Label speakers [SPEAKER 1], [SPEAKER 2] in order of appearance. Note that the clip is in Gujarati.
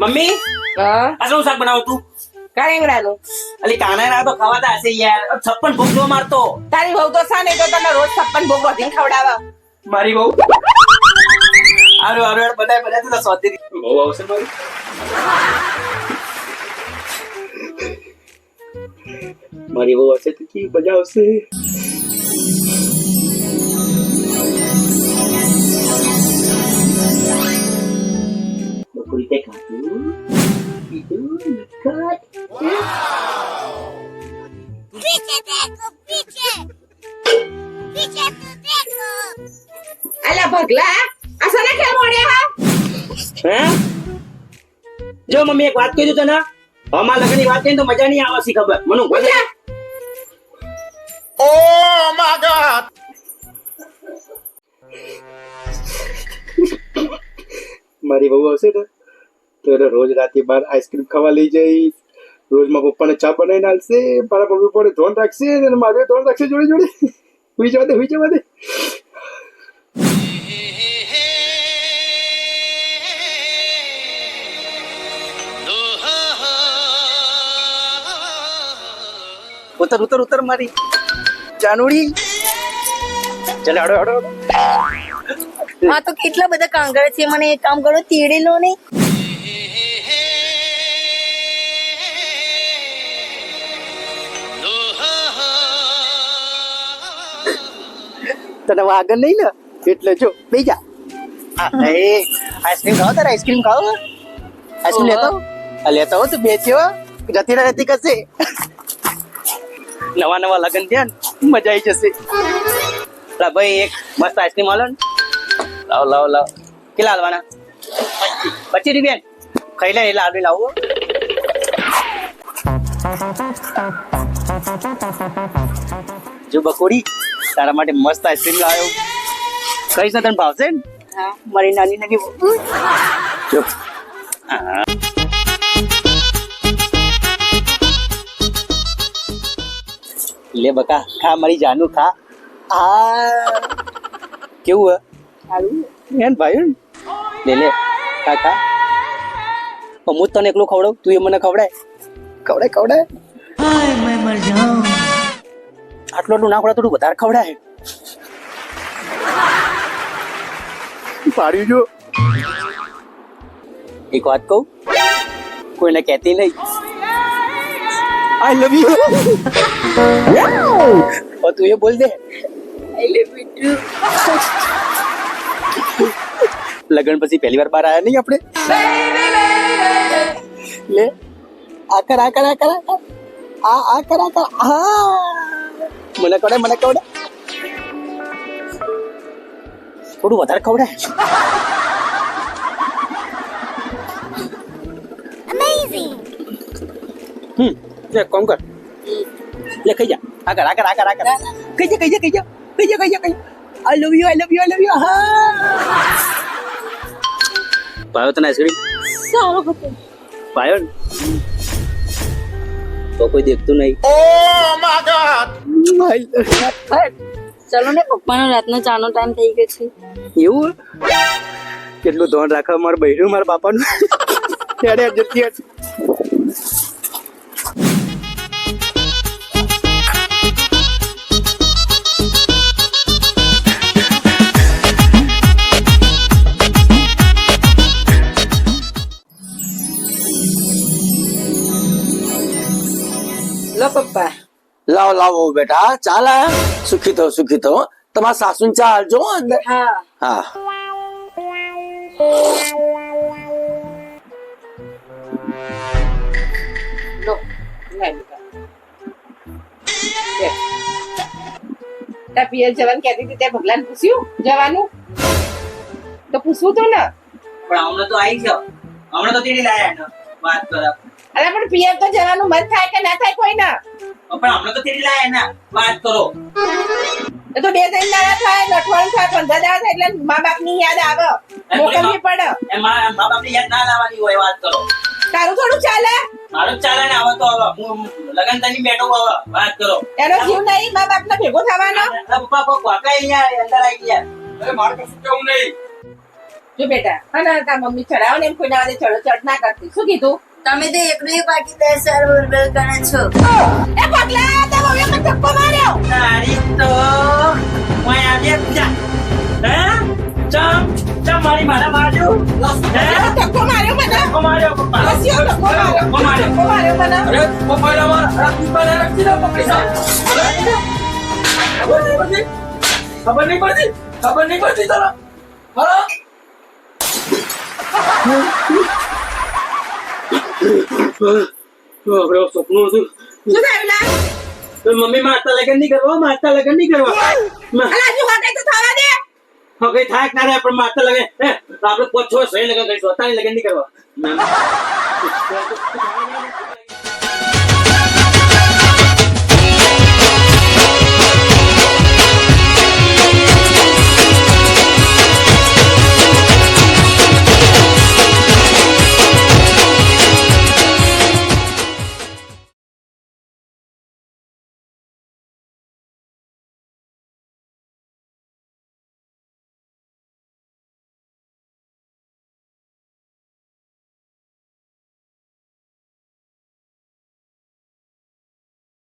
[SPEAKER 1] મમ્મી
[SPEAKER 2] હા
[SPEAKER 1] આ શું શાક બનાવું તું?
[SPEAKER 2] કારેંગડાનું.
[SPEAKER 1] અલી કાના તો ખવાતા હશે યાર. 56 ભૂખ જો મારતો.
[SPEAKER 2] તારી વહુ તો સાને તો તને રોજ 56 ભોગ વધીને ખવડાવે.
[SPEAKER 1] મારી બહુ આરો આરો બધા તો સ્વાદી બહુ આવશે મારી. મારી બહુ હશે તો કી મજા આવશે. બકરી તે ખાતું પીતું નખત.
[SPEAKER 3] पीछे देखो पीछे पीछे तो देखो
[SPEAKER 2] અલા ભગલા આ સને કેમ મોડ્યા
[SPEAKER 1] હે જો મમ્મી એક વાત કહી દઉં તને. અમાર લગનની વાત કરીને તો મજા નહીં આવે છે ખબર મને.
[SPEAKER 2] હા
[SPEAKER 4] Oh my God!
[SPEAKER 5] મારી બહુ આવશે ને તો એને રોજ રાતે બાર આઈસ્ક્રીમ ખાવા લઈ જઈશ. રોજ મારા પપ્પાને ચા બનાવીને આલશે. મારા મમ્મી પપ્પાને ધોન રાખશે અને મારે ધોન રાખશે જોડે જોડે. હુઈ જવા દે.
[SPEAKER 1] ઉતર મારી જાનુડી. ચાલ આડો
[SPEAKER 3] हाँ तो કેટલા બધા કાંગળ છે મને એક કામ કરો તેડી લો ને
[SPEAKER 1] તને વાગન નહીં ને એટલે જો બેજા. આઈસ્ક્રીમ ખાઓ તારે આઈસ્ક્રીમ ખાઓ. આઈસ્ક્રીમ લેતા હો તું બેચ્યો જતી રહેતી કશે. નવા લગન થયા ને મજા આવી જશે. ભાઈ એક મસ્ત આઈસ્ક્રીમ આલો ને. લાવ કેટલા હાલવાના? 25 રૂપિયા. ખાઈ લે એટલે આડું લાવો. જો બકોડી તારા માટે મસ્ત આઈસ્ક્રીમ લાવ્યો. કઈ તને ભાવશે ને?
[SPEAKER 3] હા
[SPEAKER 1] મારી નાની નાની જો લે બકા ખા મારી જાનુ ખા. કેવું હે?
[SPEAKER 3] સારું
[SPEAKER 1] એન ભાઈ લે ખા. હું તને એકલું ખવડાવ તું એ મને ખવડાય. આટલું ના ખવડાવ થોડું વધારે ખવડાય.
[SPEAKER 5] પાડ્યું જો.
[SPEAKER 1] એક વાત કહું કોઈને કહેતી નહીં. આઈ લવ યુ. તું એ બોલ દે.
[SPEAKER 3] આઈ લવ યુ ટુ
[SPEAKER 1] લગન પછી પહેલી વાર બહાર આયા નહીં આપણે. લે આ કર મને કવડે થોડું વધારે ખવડાય.
[SPEAKER 3] અમેઝિંગ
[SPEAKER 1] એક કામ કર લે ખાઈ જા. આ કર ખાઈ જા. આઈ લવ યુ. હા પાયો તને આઈસ્ક્રીમ
[SPEAKER 3] સારો હતો
[SPEAKER 1] પાયો ને? તો કોઈ દેખતું નહીં.
[SPEAKER 4] Oh my God!
[SPEAKER 3] ચલો ને પપ્પાનો રાતનો ચાનો ટાઈમ થઈ ગયો છે
[SPEAKER 1] એવું કેટલું ધોન રાખવા મારું બૈરું મારા બાપાનું. ત્યારે જતી હતી.
[SPEAKER 2] લો પપ્પા
[SPEAKER 6] લાવો બેટા ચાલ સુખી થો તમારા સાસુ ચા આલજો અંદર.
[SPEAKER 3] હા
[SPEAKER 6] હા
[SPEAKER 2] લો લે બેટા. તાર પિયર જવાનું કહેતી હતી તે ભગલાને પૂછ્યું જવાનું તો પૂછવું તો ને.
[SPEAKER 1] પણ હમણાં તો આવી ગયો. હમણાં તો તેડી લાયા ને વાત કર.
[SPEAKER 2] અરે પણ પિયર તો જવાનું મન થાય કે ના થાય કોઈ ના.
[SPEAKER 1] પણ હમણાં તો તેડી લાયા ને વાત કરો.
[SPEAKER 2] એ તો 2-3 દાડા થાય અઠવાડિયું થાય 15 દાડા થાય એટલે મા બાપ ની યાદ આવે મોકલવી પડે.
[SPEAKER 1] એ મા બાપની યાદ ના લાવવાની હોય વાત કરો.
[SPEAKER 2] તારું થોડું ચાલે
[SPEAKER 1] મારું ચાલે ને હવે તો હવે હું લગન તની બેઠો હવે વાત કરો.
[SPEAKER 2] એનો જીવ નહીં મા બાપ ને ભેગો થવાનો.
[SPEAKER 1] પપ્પા કોકા અહીંયા અંદર આવી ગયા.
[SPEAKER 4] અરે મારે કશું કેવું નહીં.
[SPEAKER 2] જો બેટા અને તાર મમ્મી ચડાવો ને એમ કોઈના વાદે ચડ ના કરતી શું કીધું
[SPEAKER 3] તમે તો એકલું એક બાકી 10 વાર બોલ કરે છો
[SPEAKER 2] એ પગલા તે મમ્મી મને ધક્કો માર્યો
[SPEAKER 1] તારી તો હું આજે જા હે ચમ મારી મારા મારજો હે
[SPEAKER 2] ધક્કો માર્યો મને
[SPEAKER 1] માર્યો પપ્પા
[SPEAKER 2] રસ્યો ધક્કો માર્યો ધક્કો માર્યો મને
[SPEAKER 1] અરે પપ્પા મારા પપ્પાને રાખી દો પકડી દો ખબર નહીં પડતી તારા હા સપનું હતું
[SPEAKER 2] શું થયું લા
[SPEAKER 1] મમ્મી મારતા લગન નહીં કરવા
[SPEAKER 2] અલા જો વાગે તો થવા દે
[SPEAKER 1] હવે થાય ના રે પણ મારતા લગે આપણે 5-6 લગન કરીશું અત્યારે લગન નહીં કરવા